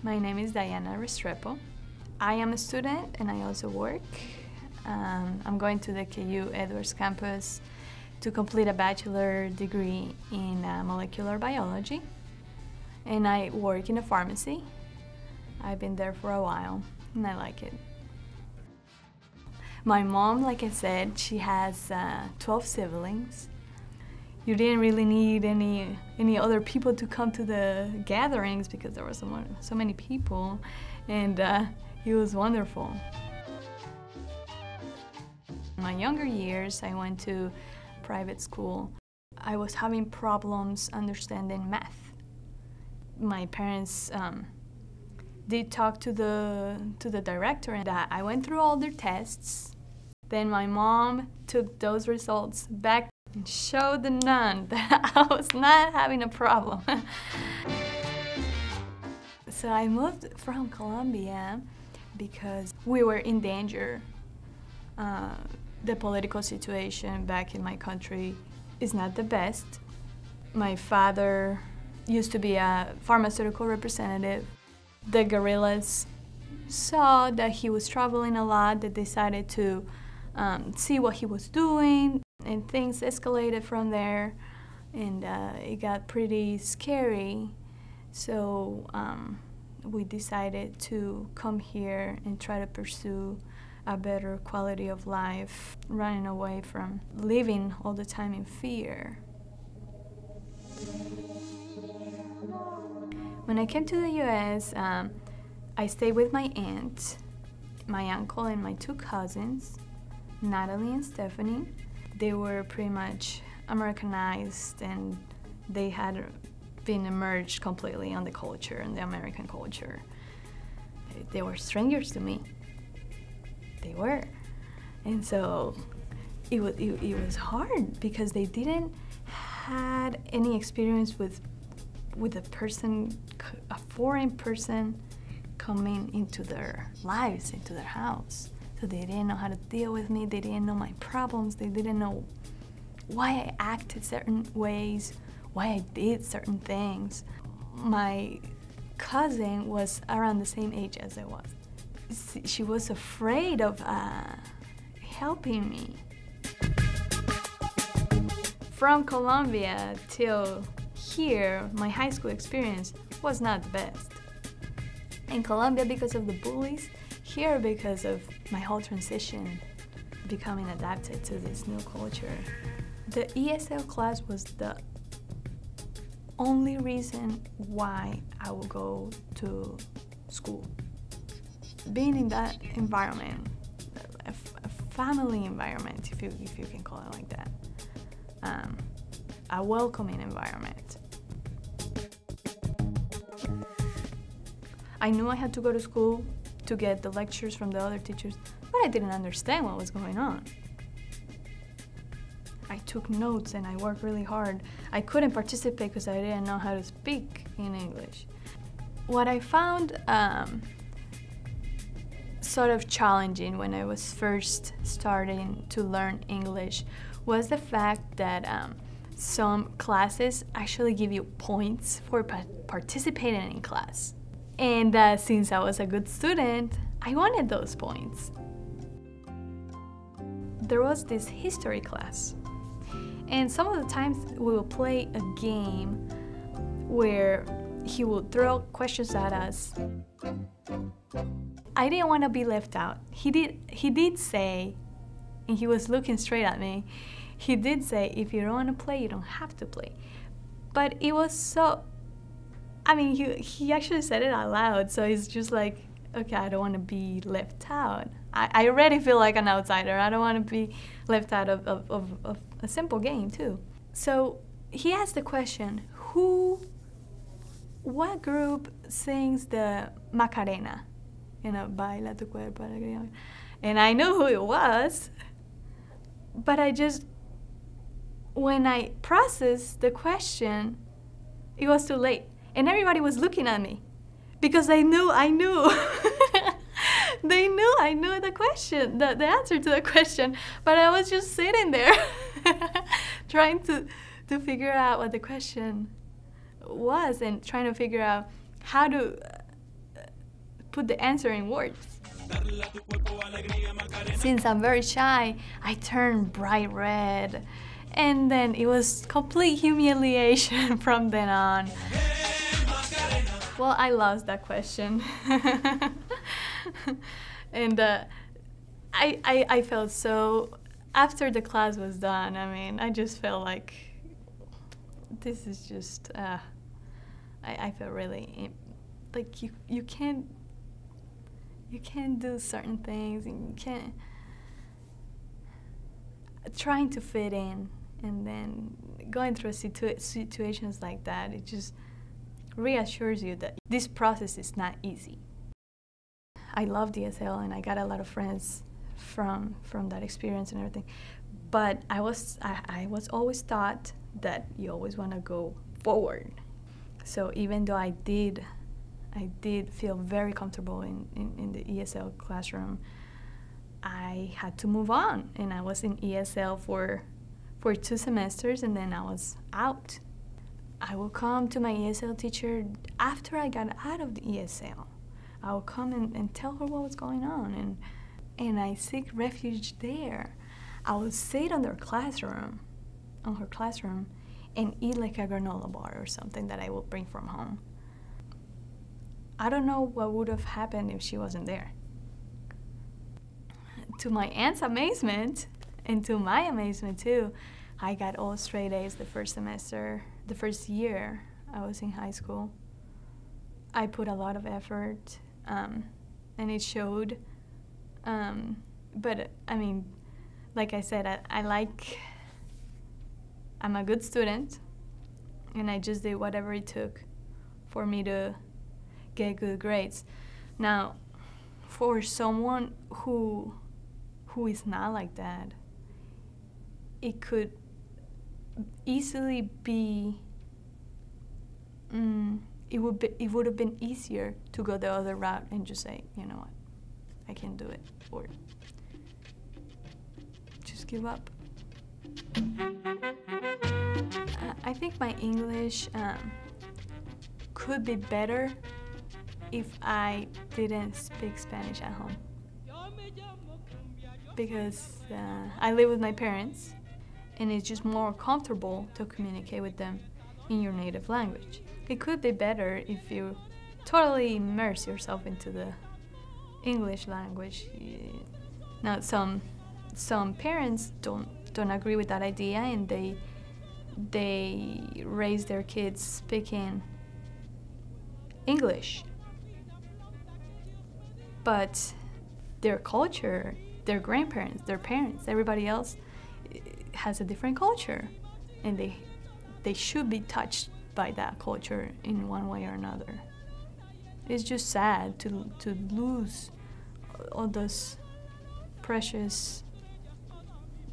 My name is Diana Restrepo. I am a student and I also work. I'm going to the KU Edwards campus to complete a bachelor degree in molecular biology. And I work in a pharmacy. I've been there for a while and I like it. My mom, like I said, she has 12 siblings. You didn't really need any other people to come to the gatherings because there were so many people, and it was wonderful. In my younger years, I went to private school. I was having problems understanding math. My parents did talk to the director, and I went through all their tests. Then my mom took those results back and showed the nun that I was not having a problem. So I moved from Colombia because we were in danger. The political situation back in my country is not the best. My father used to be a pharmaceutical representative. The guerrillas saw that he was traveling a lot. They decided to see what he was doing, and things escalated from there, and it got pretty scary. So we decided to come here and try to pursue a better quality of life, running away from living all the time in fear. When I came to the US, I stayed with my aunt, my uncle, and my two cousins, Natalie and Stephanie. They were pretty much Americanized, and they had been immersed completely on the culture and the American culture. They were strangers to me. They were. And so it was hard because they didn't had any experience with a foreign person coming into their lives, into their house. So they didn't know how to deal with me, they didn't know my problems, they didn't know why I acted certain ways, why I did certain things. My cousin was around the same age as I was. She was afraid of helping me. From Colombia till here, my high school experience was not the best. In Colombia because of the bullies, here because of my whole transition, becoming adapted to this new culture. The ESL class was the only reason why I would go to school. Being in that environment, a family environment, if you can call it like that, a welcoming environment. I knew I had to go to school to get the lectures from the other teachers, but I didn't understand what was going on. I took notes and I worked really hard. I couldn't participate because I didn't know how to speak in English. What I found sort of challenging when I was first starting to learn English was the fact that some classes actually give you points for participating in class. And since I was a good student, I wanted those points. There was this history class, and some of the times we would play a game where he would throw questions at us. I didn't want to be left out. He did say, and he was looking straight at me, he did say, if you don't want to play, you don't have to play. But it was so, I mean, he actually said it out loud, so it's just like, okay, I don't want to be left out. I already feel like an outsider. I don't want to be left out of a simple game, too. So he asked the question, what group sings the Macarena? You know, baila tu cuerpo alegría. And I knew who it was, but when I processed the question, it was too late. And everybody was looking at me because they knew I knew. They knew I knew the question, the answer to the question, but I was just sitting there trying to figure out what the question was and trying to figure out how to put the answer in words. Since I'm very shy, I turned bright red, and then it was complete humiliation from then on. Well, I lost that question. And I felt so, after the class was done, I mean, I just felt like, this is just, I felt really, like you can't do certain things, and you can't, trying to fit in, and then going through situations like that, it just reassures you that this process is not easy. I love ESL, and I got a lot of friends from that experience and everything, but I was always taught that you always want to go forward. So even though I did feel very comfortable in the ESL classroom, I had to move on, and I was in ESL for 2 semesters, and then I was out. I will come to my ESL teacher after I got out of the ESL. I will come and tell her what was going on, and I seek refuge there. I would sit on her classroom, and eat like a granola bar or something that I will bring from home. I don't know what would have happened if she wasn't there. To my aunt's amazement, and to my amazement too, I got all straight A's the first semester, the first year I was in high school. I put a lot of effort, and it showed. But I mean, like I said, I'm a good student, and I just did whatever it took for me to get good grades. Now, for someone who is not like that, it could easily be, it would have been easier to go the other route and just say, you know what, I can't do it, or just give up. I think my English could be better if I didn't speak Spanish at home, because I live with my parents, and it's just more comfortable to communicate with them in your native language. It could be better if you totally immerse yourself into the English language. Now, some parents don't agree with that idea, and they raise their kids speaking English. But their culture, their grandparents, their parents, everybody else has a different culture, and they should be touched by that culture in one way or another. It's just sad to lose all those precious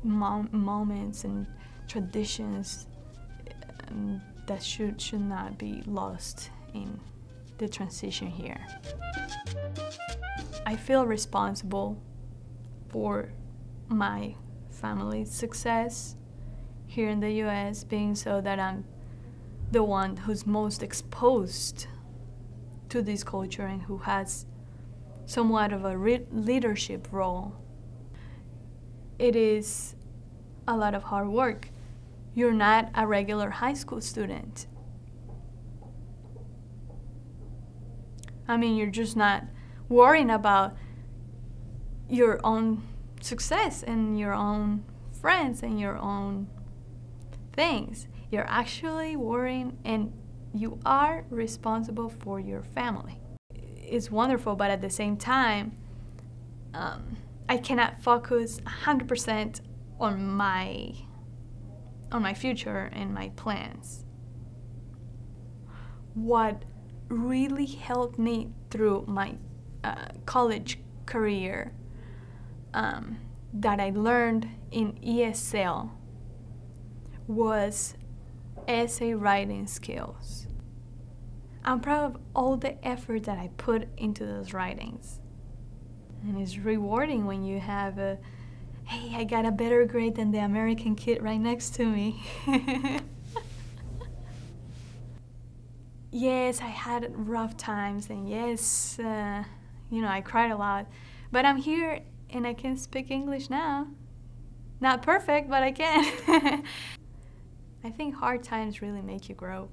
moments and traditions that should not be lost in the transition here. I feel responsible for my family's success here in the US, being so that I'm the one who's most exposed to this culture and who has somewhat of a leadership role. It is a lot of hard work. You're not a regular high school student. I mean, you're just not worrying about your own success and your own friends and your own things. You're actually worrying, and you are responsible for your family. It's wonderful, but at the same time, I cannot focus 100% on my future and my plans. What really helped me through my college career that I learned in ESL was essay writing skills. I'm proud of all the effort that I put into those writings. And it's rewarding when you have hey, I got a better grade than the American kid right next to me. Yes, I had rough times, and yes, You know, I cried a lot. But I'm here and I can speak English now. Not perfect, but I can. I think hard times really make you grow.